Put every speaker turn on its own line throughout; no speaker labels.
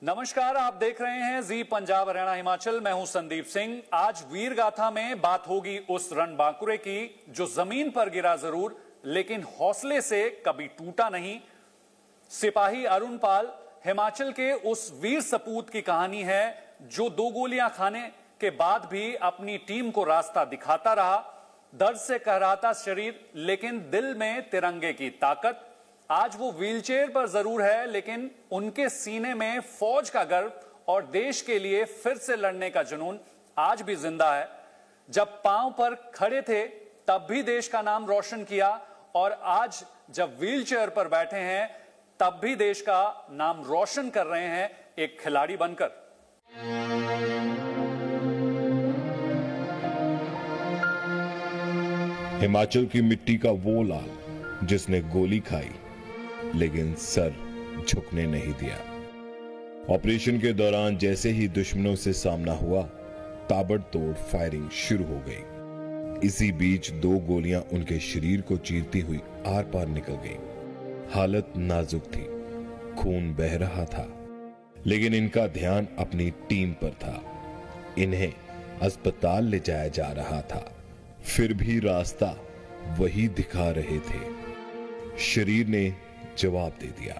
नमस्कार, आप देख रहे हैं जी पंजाब हरियाणा हिमाचल। मैं हूं संदीप सिंह। आज वीर गाथा में बात होगी उस रणबांकुरे की जो जमीन पर गिरा जरूर लेकिन हौसले से कभी टूटा नहीं। सिपाही अरुण पाल हिमाचल के उस वीर सपूत की कहानी है जो 2 गोलियां खाने के बाद भी अपनी टीम को रास्ता दिखाता रहा। दर्द से कहराता शरीर लेकिन दिल में तिरंगे की ताकत। आज वो व्हीलचेयर पर जरूर है लेकिन उनके सीने में फौज का गर्व और देश के लिए फिर से लड़ने का जुनून आज भी जिंदा है। जब पांव पर खड़े थे तब भी देश का नाम रोशन किया और आज जब व्हीलचेयर पर बैठे हैं तब भी देश का नाम रोशन कर रहे हैं एक खिलाड़ी बनकर।
हिमाचल की मिट्टी का वो लाल जिसने गोली खाई लेकिन सर झुकने नहीं दिया। ऑपरेशन के दौरान जैसे ही दुश्मनों से सामना हुआ ताबड़तोड़ फायरिंग शुरू हो गई। इसी बीच 2 गोलियां उनके शरीर को चीरती हुई आर पार निकल गई। हालत नाजुक थी, खून बह रहा था लेकिन इनका ध्यान अपनी टीम पर था। इन्हें अस्पताल ले जाया जा रहा था, फिर भी रास्ता वही दिखा रहे थे। शरीर ने जवाब दे दिया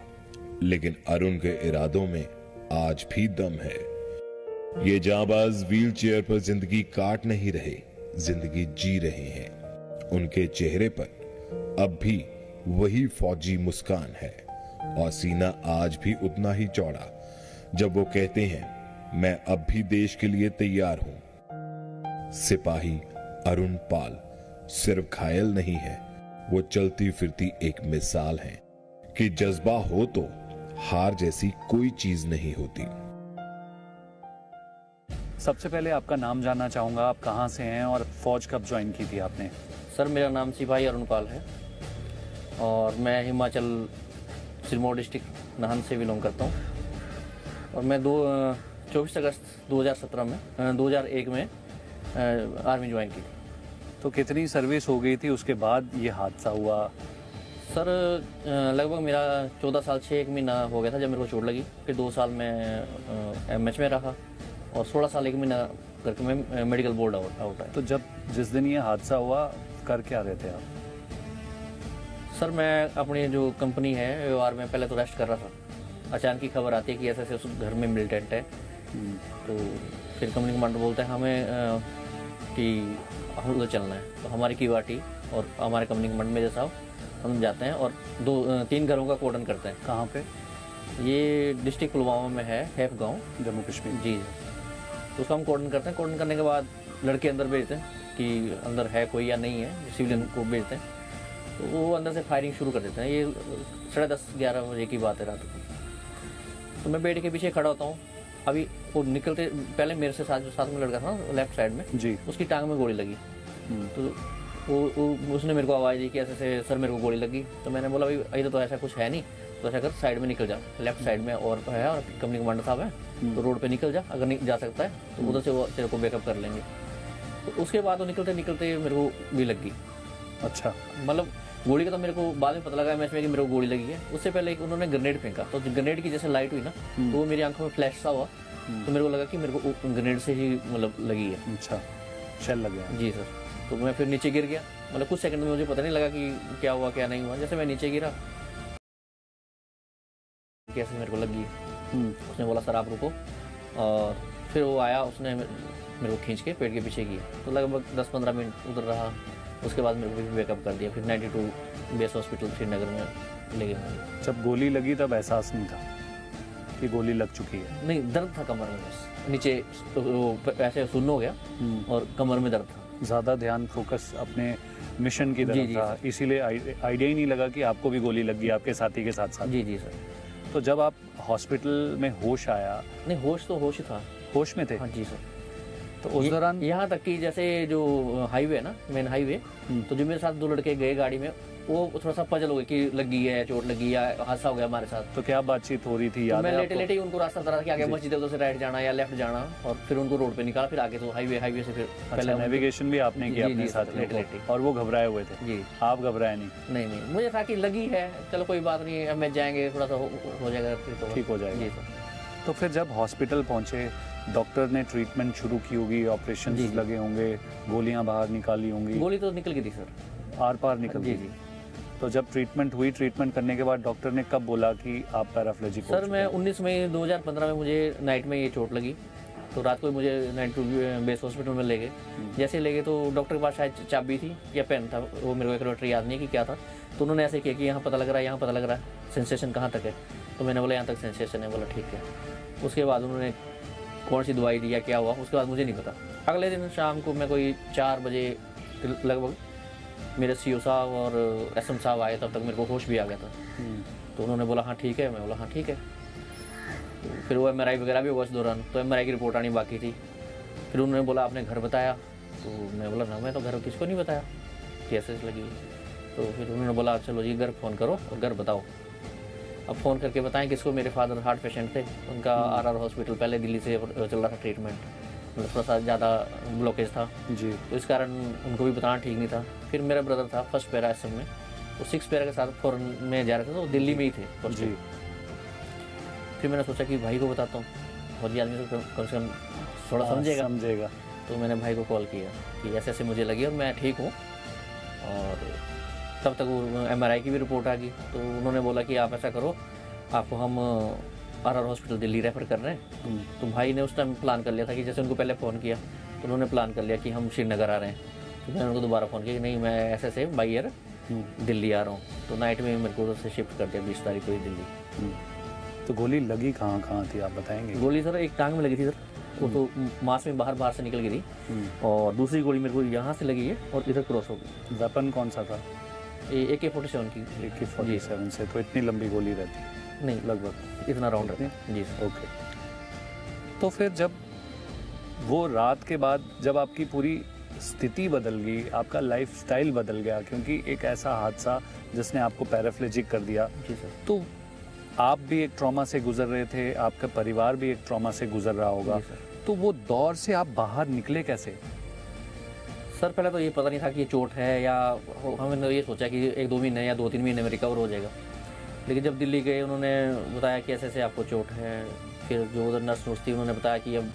लेकिन अरुण के इरादों में आज भी दम है। ये जांबाज व्हील चेयर पर जिंदगी काट नहीं रहे, जिंदगी जी रहे हैं। उनके चेहरे पर अब भी वही फौजी मुस्कान है और सीना आज भी उतना ही चौड़ा जब वो कहते हैं मैं अब भी देश के लिए तैयार हूं। सिपाही अरुण पाल सिर्फ घायल नहीं है, वो चलती फिरती एक मिसाल है कि जज्बा हो तो हार जैसी कोई चीज नहीं होती।
सबसे पहले आपका नाम जानना चाहूंगा, आप कहां से हैं और फौज कब ज्वाइन की थी आपने?
सर मेरा नाम सिपाही अरुण पाल है और मैं हिमाचल सिरमौर डिस्ट्रिक्ट नाहन से बिलोंग करता हूं और मैं 24 अगस्त 2001 में आर्मी ज्वाइन की।
तो कितनी सर्विस हो गई थी उसके बाद ये हादसा हुआ?
सर लगभग मेरा 14 साल 6 महीना हो गया था जब मेरे को चोट लगी। फिर 2 साल मैं एमएच में रहा और 16 साल 1 महीना करके मैं मेडिकल बोर्ड आउट है।
तो जिस दिन ये हादसा हुआ कर क्या रहे थे आप?
सर मैं अपनी जो कंपनी है व्यवहार में पहले तो रेस्ट कर रहा था। अचानक की खबर आती है कि ऐसे उस घर में मिलिटेंट है। तो फिर कंपनी कमांडर बोलते हैं हमें कि हम उधर चलना है। तो हमारी की वाटी और हमारे कंपनी कमांडर मेजर साहब हम जाते हैं और 2-3 घरों का कोर्डन करते हैं।
कहाँ पे?
ये डिस्ट्रिक्ट पुलवामा में है, हैफ गांव,
जम्मू कश्मीर।
जी। तो उसका हम कोर्डन करते हैं। कोर्डन करने के बाद लड़के अंदर भेजते हैं कि अंदर है कोई या नहीं है, सिविलियन को भेजते हैं। तो वो अंदर से फायरिंग शुरू कर देते हैं। ये 10:30-11 बजे की बात है रात को। तो मैं बेटे के पीछे खड़ा होता हूँ। अभी वो निकलते पहले मेरे से साथ में लड़का था लेफ्ट साइड में जी, उसकी टांग में गोली लगी। तो उसने मेरे को आवाज़ दी कि ऐसे सर मेरे को गोली लगी। तो मैंने बोला भाई इधर तो ऐसा कुछ है नहीं, तो ऐसा कर साइड में निकल जा, लेफ्ट साइड में और है और कंपनी कमांडर साहब है तो रोड पे निकल जा, अगर नहीं जा सकता है तो उधर से वो तेरे को बैकअप कर लेंगे। तो उसके बाद वो निकलते निकलते मेरे को भी लग गई। अच्छा, मतलब गोली का तो मेरे को बाद में पता लगा मैच में कि मेरे को गोली लगी है। उससे पहले उन्होंने ग्रेनेड फेंका तो ग्रेनेड की जैसे लाइट हुई ना तो वो मेरी आंखों में फ्लैश सा हुआ। तो मेरे को लगा कि मेरे को ग्रेनेड से ही मतलब लगी है।
अच्छा, शेल लग गया? जी सर।
तो मैं फिर नीचे गिर गया। मतलब कुछ सेकंड में मुझे पता नहीं लगा कि क्या हुआ क्या नहीं हुआ। जैसे मैं नीचे गिरा कैसे मेरे को लगी। उसने बोला सर आप रुको और फिर वो आया, उसने मेरे को खींच के पेट के पीछे किया। तो लगभग 10-15 मिनट उधर रहा। उसके बाद मेरे को बैकअप कर दिया। फिर 92 बेस हॉस्पिटल श्रीनगर में ले गए।
जब गोली लगी तब एहसास नहीं था कि गोली लग चुकी है?
नहीं, दर्द था कमर में, बस नीचे ऐसे सुन्न हो गया और कमर में दर्द था।
ज़्यादा ध्यान फोकस अपने मिशन की तरफ था, इसीलिए आइडिया ही नहीं लगा कि आपको भी गोली लगी आपके साथी के साथ साथ।
जी सर।
तो जब आप हॉस्पिटल में होश आया?
नहीं, होश तो होश ही था।
होश में थे?
हाँ जी सर।
तो उस दौरान
यहाँ तक कि जैसे जो हाईवे है ना, मेन हाईवे, तो जो मेरे साथ 2 लड़के गए गाड़ी में वो थोड़ा सा पजल हो गए कि लगी है, चोट लगी या हादसा हो गया हमारे साथ।
तो क्या बातचीत हो रही थी? याद
मैं
है
लेटे ही उनको रास्ता बता रहा था कि आगे मस्जिद है उधर से राइट जाना या लेफ्ट जाना, और फिर उनको रोड पे निकाला, फिर आगे तो हाईवे से फिर
पहले नेविगेशन भी आपने किया अपने साथ
लेटे।
और वो घबराए हुए थे?
जी।
आप घबराए नहीं?
नहीं, मुझे था कि लगी है, चलो कोई बात नहीं, अब मैं जाएंगे थोड़ा सा हो जाएगा फिर तो
ठीक हो जाएगा।
जी सर।
तो फिर जब हॉस्पिटल पहुंचे, डॉक्टर ने ट्रीटमेंट शुरू की होगी, ऑपरेशन लगे होंगे, गोलियां बाहर निकाली होंगी।
गोली तो निकल गई थी सर,
आर पार निकल गई थी। तो जब ट्रीटमेंट हुई, ट्रीटमेंट करने के बाद डॉक्टर ने कब बोला कि आप पैराप्लेजिक हो?
सर मैं 19 मई 2015 में मुझे नाइट में ये चोट लगी, तो रात को मुझे 92 बेस हॉस्पिटल में ले गए। जैसे ले गए तो डॉक्टर के पास शायद चाबी थी या पेन था, वो मेरे को एक किलोमीटर याद नहीं कि क्या था। तो उन्होंने ऐसे किया कि यहाँ पता लग रहा है, यहाँ पता लग रहा है, सेंसेशन कहाँ तक है? तो मैंने बोला यहाँ तक सेंसेशन है। बोला ठीक है। उसके बाद उन्होंने कौन सी दवाई दी या क्या हुआ उसके बाद मुझे नहीं पता। अगले दिन शाम को मैं कोई 4 बजे लगभग मेरे CO साहब और SM साहब आए, तब तक मेरे को होश भी आ गया था। तो उन्होंने बोला हाँ ठीक है। मैं बोला हाँ ठीक है। तो फिर वो MRI वगैरह भी हुआ इस दौरान, तो MRI की रिपोर्ट आनी बाकी थी। फिर उन्होंने बोला आपने घर बताया? तो मैं बोला ना, मैं तो घर किसको नहीं बताया, कैसे लगी। तो फिर उन्होंने बोला चलो जी घर फ़ोन करो और घर बताओ। अब फ़ोन करके बताएं किसको? मेरे फादर हार्ट पेशेंट थे, उनका RR हॉस्पिटल पहले दिल्ली से चल रहा था ट्रीटमेंट, मतलब थोड़ा सा ज़्यादा ब्लॉकेज था जी, तो इस कारण उनको भी बताना ठीक नहीं था। फिर मेरा ब्रदर था 1st पैरा SM में, वो 6 पैरा के साथ फॉरेन में जा रहे थे, तो दिल्ली में ही थे जी। फिर मैंने सोचा कि भाई को बताता हूँ, फौजी आदमी तो कम से कम थोड़ा समझेगा। तो मैंने भाई को कॉल किया कि ऐसे ऐसे मुझे लगी और मैं ठीक हूँ। और तब तक वो MRI की भी रिपोर्ट आ गई। तो उन्होंने बोला कि आप ऐसा करो, आपको हम RR हॉस्पिटल दिल्ली रेफ़र कर रहे हैं। तो भाई ने उस टाइम प्लान कर लिया था कि जैसे उनको पहले फ़ोन किया तो उन्होंने प्लान कर लिया कि हम श्रीनगर आ रहे हैं। तो मैंने उनको दोबारा फ़ोन किया कि नहीं, मैं ऐसे ऐसे बाई एयर दिल्ली आ रहा हूँ। तो नाइट में मेरे को उधर से शिफ्ट कर दिया 20 तारीख को ही दिल्ली।
तो गोली लगी कहाँ थी आप बताएंगे?
गोली सर एक टांग में लगी थी सर, वो तो मांस में बाहर से निकल गई थी। और दूसरी गोली मेरे को यहाँ से लगी है और इधर क्रॉस हो गई।
वेपन कौन सा था?
AK-47 की।
AK-47 से तो इतनी लंबी गोली रहती?
नहीं, लगभग इतना राउंड रहती है जी सर।
ओके। तो फिर जब वो रात के बाद जब आपकी पूरी स्थिति बदल गई, आपका लाइफस्टाइल बदल गया, क्योंकि एक ऐसा हादसा जिसने आपको पैराप्लेजिक कर दिया
जी सर, तो
आप भी एक ट्रॉमा से गुजर रहे थे, आपका परिवार भी एक ट्रॉमा से गुजर रहा होगा, तो वो दौर से आप बाहर निकले कैसे?
सर पहले तो ये पता नहीं था कि ये चोट है, या हमने ये सोचा कि 1-2 महीने या 2-3 महीने में रिकवर हो जाएगा। लेकिन जब दिल्ली गए उन्होंने बताया कि ऐसे ऐसे आपको चोट है। फिर जो उधर नर्स थी उन्होंने बताया कि अब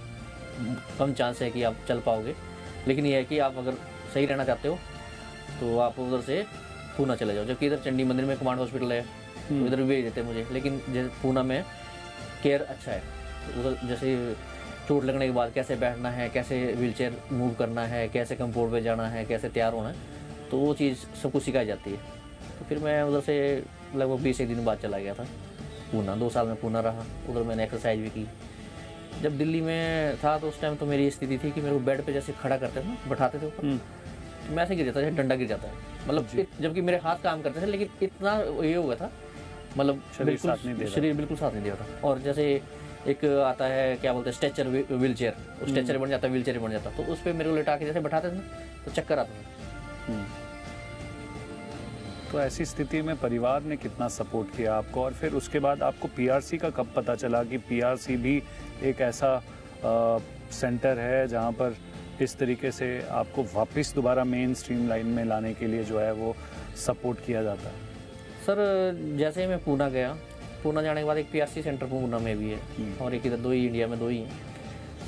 कम चांस है कि आप चल पाओगे, लेकिन ये है कि आप अगर सही रहना चाहते हो तो आप उधर से पूना चले जाओ। जबकि इधर चंडी मंदिर में कमांड हॉस्पिटल है, तो इधर भेज देते मुझे, लेकिन जैसे पूना में केयर अच्छा है। तो उधर जैसे चोट लगने के बाद कैसे बैठना है, कैसे व्हीलचेयर मूव करना है, कैसे कंपाउंड पे जाना है, कैसे तैयार होना है, तो वो चीज़ सब कुछ सिखाई जाती है। तो फिर मैं उधर से लगभग 20 दिन बाद चला गया था पूना। 2 साल में पूना रहा, उधर मैंने एक्सरसाइज भी की। जब दिल्ली में था तो उस टाइम तो मेरी स्थिति थी कि मेरे को बेड पे जैसे खड़ा करते थे ना, बैठाते थे ऊपर, तो मैं ऐसे गिर जाता था जैसे डंडा गिर जाता है, मतलब जबकि मेरे हाथ काम करते थे, लेकिन इतना ये हो गया था, मतलब शरीर बिल्कुल साथ नहीं दे रहा था। और जैसे एक आता है क्या बोलते हैं स्ट्रेचर व्हीलचेयर, उस स्ट्रेचर बन जाता है, व्हीलचेयर बन जाता, तो उस पर मेरे को लिटा के जैसे बैठाते थे ना तो चक्कर आता था।
तो ऐसी स्थिति में परिवार ने कितना सपोर्ट किया आपको? और फिर उसके बाद आपको PRC का कब पता चला कि PRC भी एक ऐसा सेंटर है जहां पर इस तरीके से आपको वापस दोबारा मेन स्ट्रीम लाइन में लाने के लिए जो है वो सपोर्ट किया जाता है?
सर जैसे मैं पूना गया, पूना जाने के बाद एक PRC सेंटर पूना में भी है और एक इधर 2 ही इंडिया में 2 ही हैं।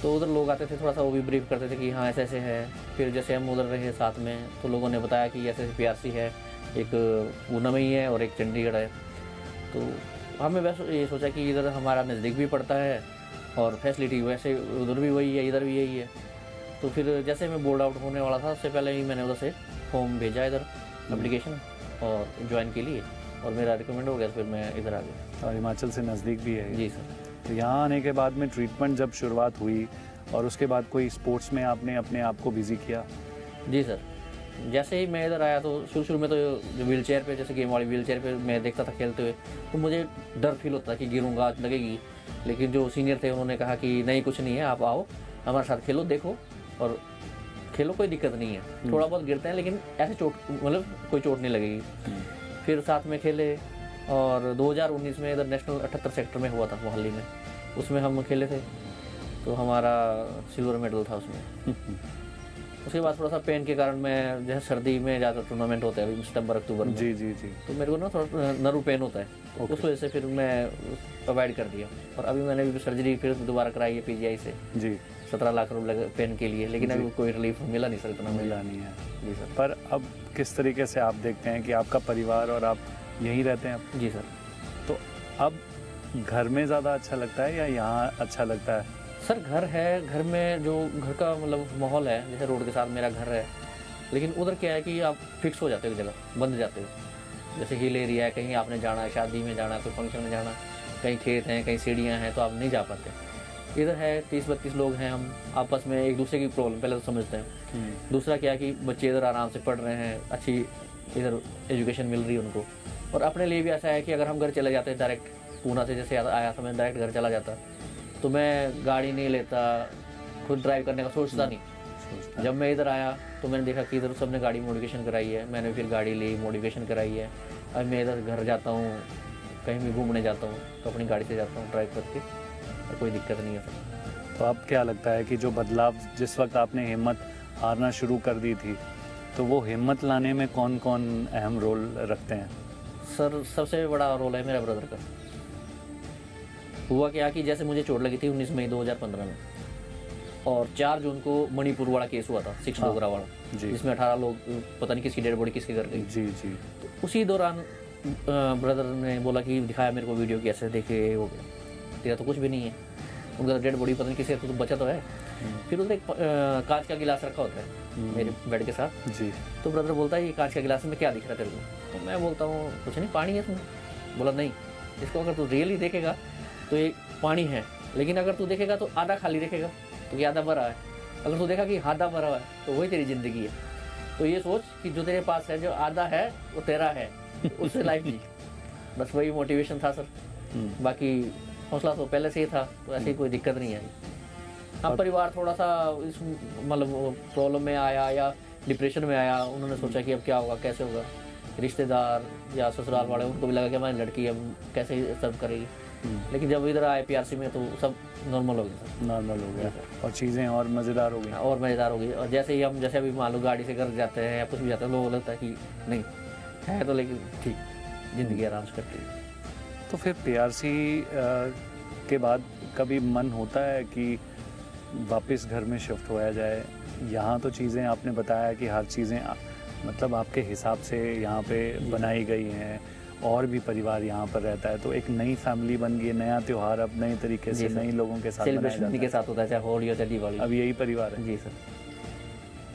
तो उधर लोग आते थे, थोड़ा सा वो भी ब्रीफ करते थे कि हाँ ऐसे ऐसे है। फिर जैसे हम उधर रहे साथ में तो लोगों ने बताया कि ऐसे ऐसे PRC है, एक पूना में ही है और एक चंडीगढ़ है। तो हमें वैसे ये सोचा कि इधर हमारा नज़दीक भी पड़ता है और फैसिलिटी वैसे उधर भी वही है, इधर भी यही है। तो फिर जैसे मैं बोर्ड आउट होने वाला था उससे पहले ही मैंने उधर से फॉर्म भेजा इधर एप्लीकेशन और ज्वाइन के लिए, और मेरा रिकमेंड हो गया, तो फिर मैं इधर आ गया।
और हिमाचल से नज़दीक भी है?
जी सर।
तो यहाँ आने के बाद में ट्रीटमेंट जब शुरुआत हुई और उसके बाद कोई स्पोर्ट्स में आपने अपने आप को बिजी किया?
जी सर, जैसे ही मैं इधर आया तो शुरू में तो जो व्हील चेयर पर, जैसे गेम वाली व्हील चेयर पर मैं देखता था खेलते हुए, तो मुझे डर फील होता था कि गिरूंगा, लगेगी। लेकिन जो सीनियर थे उन्होंने कहा कि नहीं कुछ नहीं है, आप आओ हमारे साथ खेलो, देखो और खेलो, कोई दिक्कत नहीं है। थोड़ा बहुत गिरते हैं लेकिन ऐसे चोट, मतलब कोई चोट नहीं लगेगी। फिर साथ में खेले और 2019 में इधर नेशनल 78 सेक्टर में हुआ था मोहाली में, उसमें हम खेले थे, तो हमारा सिल्वर मेडल था उसमें। उसके बाद थोड़ा सा पेन के कारण मैं जैसे सर्दी में ज़्यादा टूर्नामेंट होते हैं अभी सितंबर अक्टूबर में,
जी जी जी,
तो मेरे को ना थोड़ा नर्व पेन होता है, तो उस वजह से फिर मैं अवॉइड कर दिया। और अभी मैंने भी सर्जरी फिर दोबारा कराई है पीजीआई से
जी
17 लाख रुपए पेन के लिए, लेकिन अभी कोई रिलीफ मिला नहीं सर, इतना
मिला नहीं है।
जी सर।
पर अब किस तरीके से आप देखते हैं कि आपका परिवार और आप यहीं रहते हैं अब?
जी सर।
तो अब घर में ज़्यादा अच्छा लगता है या यहाँ अच्छा लगता है?
सर घर है, घर में जो घर का मतलब माहौल है, जैसे रोड के साथ मेरा घर है, लेकिन उधर क्या है कि आप फिक्स हो जाते हो, जगह बंद जाते हो। जैसे हिल एरिया है, कहीं आपने जाना है, शादी में जाना है, कोई फंक्शन में जाना, कहीं खेत हैं, कहीं सीढ़ियाँ हैं, तो आप नहीं जा पाते। इधर है 30-32 लोग हैं, हम आपस में एक दूसरे की प्रॉब्लम पहले तो समझते हैं। दूसरा क्या है कि बच्चे इधर आराम से पढ़ रहे हैं, अच्छी इधर एजुकेशन मिल रही है उनको। और अपने लिए भी ऐसा है कि अगर हम घर चले जाते हैं डायरेक्ट, पूना से जैसे आया था मैं डायरेक्ट घर चला जाता, तो मैं गाड़ी नहीं लेता, खुद ड्राइव करने का सोचता नहीं। जब मैं इधर आया तो मैंने देखा कि इधर सबने गाड़ी मॉडिफिकेशन कराई है, मैंने फिर गाड़ी ली, मॉडिफिकेशन कराई है। अब मैं इधर घर जाता हूँ, कहीं भी घूमने जाता हूँ तो अपनी गाड़ी से जाता हूँ ड्राइव करके, तो कोई दिक्कत नहीं है सर।
तो अब क्या लगता है कि जो बदलाव जिस वक्त आपने हिम्मत हारना शुरू कर दी थी, तो वो हिम्मत लाने में कौन कौन अहम रोल रखते हैं?
सर सबसे बड़ा रोल है मेरा ब्रदर का। हुआ क्या कि जैसे मुझे चोट लगी थी 19 मई 2015 में, और 4 जून को मणिपुर वाला केस हुआ था, 6 डोगरा वाला, जिसमें 18 लोग पता नहीं किसकी डेड बॉडी किसके घर गई।
जी जी।
तो उसी दौरान ब्रदर ने बोला कि दिखाया मेरे को वीडियो, कैसे देखे हो गया, तेरा तो कुछ भी नहीं है, उनका डेड बॉडी पता नहीं किसी तो बचा तो है। फिर उधर एक कांच का गिलास रखा होता है मेरे बेड के साथ जी। तो ब्रदर बोलता है ये कांच का गिलास में क्या दिख रहा है तेरे को? तो मैं बोलता हूँ कुछ नहीं, पानी है इसमें। बोला नहीं, इसको अगर तू रियली देखेगा तो ये पानी है, लेकिन अगर तू देखेगा तो आधा खाली देखेगा, तो ये आधा भरा है। अगर तू देखा कि आधा भरा है तो वही तेरी जिंदगी है। तो ये सोच कि जो तेरे पास है, जो आधा है वो तेरा है, उससे लाइफ जी। बस वही मोटिवेशन था सर, बाकी हौसला तो पहले से ही था, तो ऐसी कोई दिक्कत नहीं आई। हाँ, परिवार थोड़ा सा इस मतलब प्रॉब्लम में आया या डिप्रेशन में आया, उन्होंने सोचा कि अब क्या होगा, कैसे होगा। रिश्तेदार या ससुराल वाले, उनको भी लगा कि हमारी लड़की अब कैसे सर्व करेगी। लेकिन जब इधर आए पीआरसी में तो सब नॉर्मल हो गया,
नॉर्मल हो गया और चीज़ें और मज़ेदार हो गई,
और मज़ेदार हो गई। और जैसे ही हम जैसे अभी मान लो गाड़ी से घर जाते हैं या कुछ भी जाते हैं, लोगों को लगता है कि नहीं है तो, लेकिन ठीक ज़िंदगी आराम से कटती है।
तो फिर पीआरसी के बाद कभी मन होता है कि वापस घर में शिफ्ट होया जाए? यहाँ तो चीज़ें आपने बताया कि हर चीज़ें मतलब आपके हिसाब से यहाँ पे बनाई गई हैं, और भी परिवार यहाँ पर रहता है, तो एक नई फैमिली बन गई, नया त्यौहार अब नए तरीके से नए लोगों के साथ
सेलिब्रेशन के साथ होता है, चाहे होली हो चाहे दिवाली।
अब यही परिवार है?
जी सर।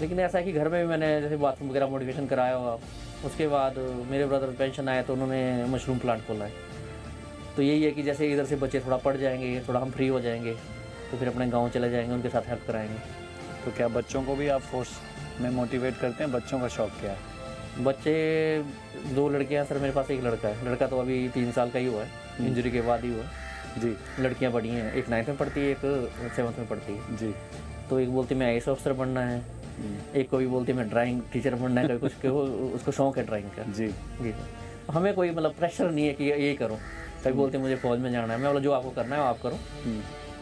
लेकिन ऐसा है कि घर में भी मैंने जैसे बाथरूम वगैरह मॉडिफिकेशन कराया हुआ, उसके बाद मेरे ब्रदर पेंशन आया तो उन्होंने मशरूम प्लांट खोला है। तो यही है कि जैसे इधर से बच्चे थोड़ा पढ़ जाएंगे, थोड़ा हम फ्री हो जाएंगे, तो फिर अपने गाँव चले जाएंगे, उनके साथ हेल्प कराएंगे।
तो क्या बच्चों को भी आप फोर्स में मोटिवेट करते हैं? बच्चों का शौक क्या है?
बच्चे 2 लड़कियां सर, मेरे पास 1 लड़का है। लड़का तो अभी 3 साल का ही हुआ है, इंजरी के बाद ही हुआ है जी। लड़कियां बड़ी हैं, एक 9th में पढ़ती है, एक 7th में पढ़ती है जी। तो एक बोलती मैं आईएएस अफसर बनना है, एक को भी बोलती मैं ड्राइंग टीचर बनना है, कुछ उसको शौक है ड्राइंग का जी जी। हमें कोई मतलब प्रेशर नहीं है कि यही करो। कभी बोलते मुझे फौज में जाना है, मैं बोला जो आपको करना है वो आप करो,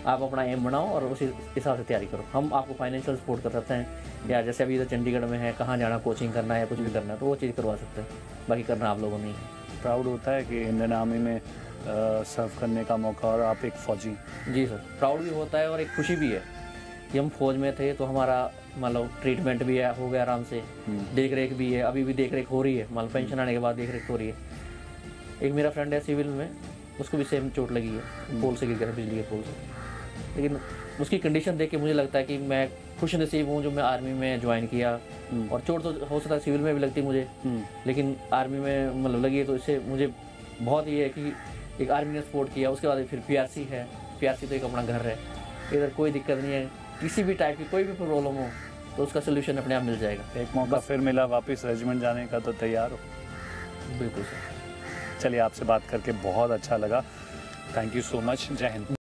आप अपना एम बनाओ और उसी हिसाब से तैयारी करो। हम आपको फाइनेंशियल सपोर्ट कर सकते हैं, या जैसे अभी इधर चंडीगढ़ में है, कहाँ जाना, कोचिंग करना है, कुछ भी करना है तो वो चीज़ करवा सकते हैं, बाकी करना आप लोगों ने।
प्राउड होता है कि इंडियन आर्मी में सर्व करने का मौका, और आप एक फ़ौजी?
जी सर, प्राउड भी होता है और एक खुशी भी है कि हम फौज में थे, तो हमारा मतलब ट्रीटमेंट भी है, हो गया आराम से, देख रेख भी है, अभी भी देख रेख हो रही है, मतलब पेंशन आने के बाद देख रेख हो रही है। एक मेरा फ्रेंड है सिविल में, उसको भी सेम चोट लगी है, पोल से गिर गया, बिजली के पोल से। लेकिन उसकी कंडीशन देख के मुझे लगता है कि मैं खुश नसीब हूँ जो मैं आर्मी में ज्वाइन किया। और चोट तो हो सकता है सिविल में भी लगती मुझे, लेकिन आर्मी में मतलब लगी है, तो इससे मुझे बहुत ये है कि एक आर्मी ने सपोर्ट किया। उसके बाद फिर पीआरसी है, पीआरसी तो एक अपना घर है, इधर कोई दिक्कत नहीं है, किसी भी टाइप की कोई भी प्रॉब्लम हो तो उसका सोल्यूशन अपने आप मिल जाएगा।
एक मौका फिर मिला वापस रेजिमेंट जाने का, तो तैयार हो?
बिल्कुल सर।
चलिए, आपसे बात करके बहुत अच्छा लगा। Thank you so much. जय हिंद।